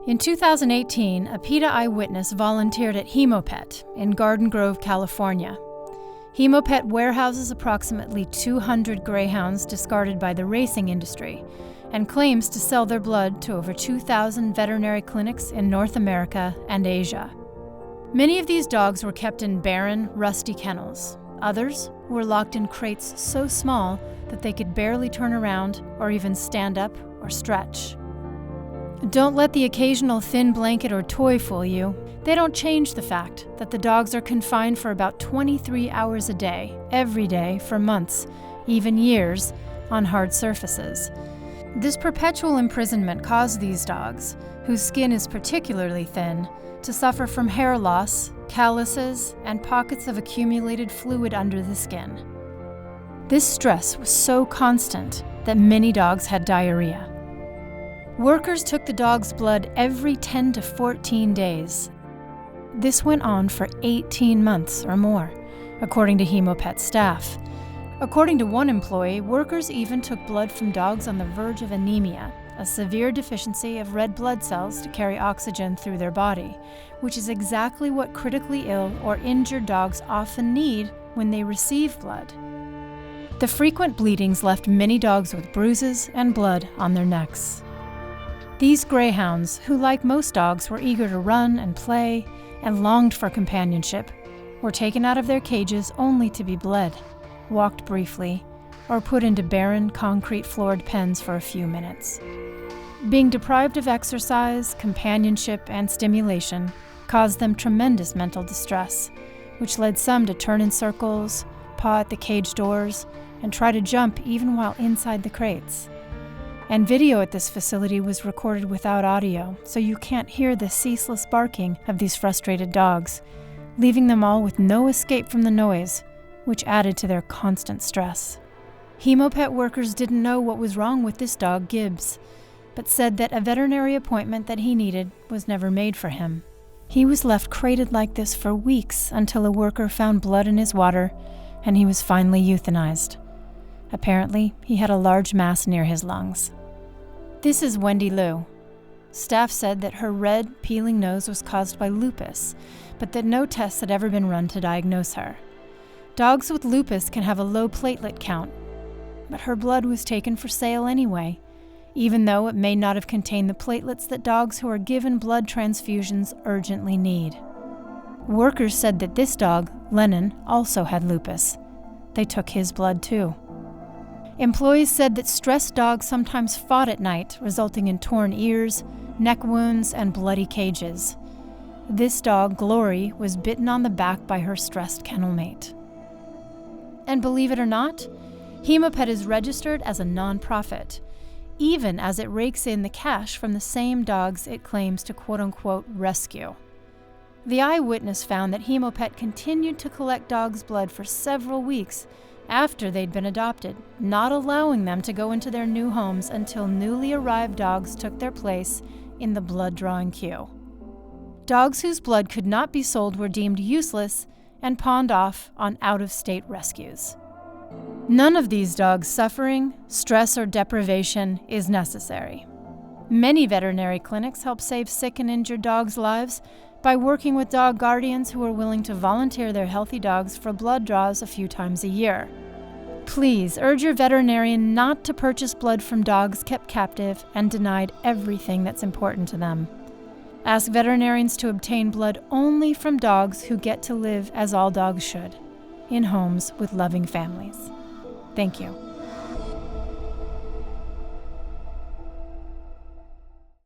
In 2018, a PETA eyewitness volunteered at Hemopet in Garden Grove, California. Hemopet warehouses approximately 200 greyhounds discarded by the racing industry and claims to sell their blood to over 2,000 veterinary clinics in North America and Asia. Many of these dogs were kept in barren, rusty kennels. Others were locked in crates so small that they could barely turn around or even stand up or stretch. Don't let the occasional thin blanket or toy fool you. They don't change the fact that the dogs are confined for about 23 hours a day, every day, for months, even years, on hard surfaces. This perpetual imprisonment caused these dogs, whose skin is particularly thin, to suffer from hair loss, calluses, and pockets of accumulated fluid under the skin. This stress was so constant that many dogs had diarrhea. Workers took the dog's blood every 10 to 14 days. This went on for 18 months or more, according to Hemopet staff. According to one employee, workers even took blood from dogs on the verge of anemia, a severe deficiency of red blood cells to carry oxygen through their body, which is exactly what critically ill or injured dogs often need when they receive blood. The frequent bleedings left many dogs with bruises and blood on their necks. These greyhounds, who like most dogs were eager to run and play and longed for companionship, were taken out of their cages only to be bled, walked briefly, or put into barren, concrete-floored pens for a few minutes. Being deprived of exercise, companionship, and stimulation caused them tremendous mental distress, which led some to turn in circles, paw at the cage doors, and try to jump even while inside the crates. And video at this facility was recorded without audio, so you can't hear the ceaseless barking of these frustrated dogs, leaving them all with no escape from the noise, which added to their constant stress. Hemopet workers didn't know what was wrong with this dog, Gibbs, but said that a veterinary appointment that he needed was never made for him. He was left crated like this for weeks until a worker found blood in his water, and he was finally euthanized. Apparently, he had a large mass near his lungs. This is Wendy Liu. Staff said that her red, peeling nose was caused by lupus, but that no tests had ever been run to diagnose her. Dogs with lupus can have a low platelet count, but her blood was taken for sale anyway, even though it may not have contained the platelets that dogs who are given blood transfusions urgently need. Workers said that this dog, Lennon, also had lupus. They took his blood too. Employees said that stressed dogs sometimes fought at night, resulting in torn ears, neck wounds, and bloody cages. This dog, Glory, was bitten on the back by her stressed kennel mate. And believe it or not, Hemopet is registered as a non-profit, even as it rakes in the cash from the same dogs it claims to quote-unquote rescue. The eyewitness found that Hemopet continued to collect dogs' blood for several weeks after they'd been adopted, not allowing them to go into their new homes until newly arrived dogs took their place in the blood-drawing queue. Dogs whose blood could not be sold were deemed useless and pawned off on out-of-state rescues. None of these dogs' suffering, stress, or deprivation is necessary. Many veterinary clinics help save sick and injured dogs' lives by working with dog guardians who are willing to volunteer their healthy dogs for blood draws a few times a year. Please urge your veterinarian not to purchase blood from dogs kept captive and denied everything that's important to them. Ask veterinarians to obtain blood only from dogs who get to live as all dogs should, in homes with loving families. Thank you.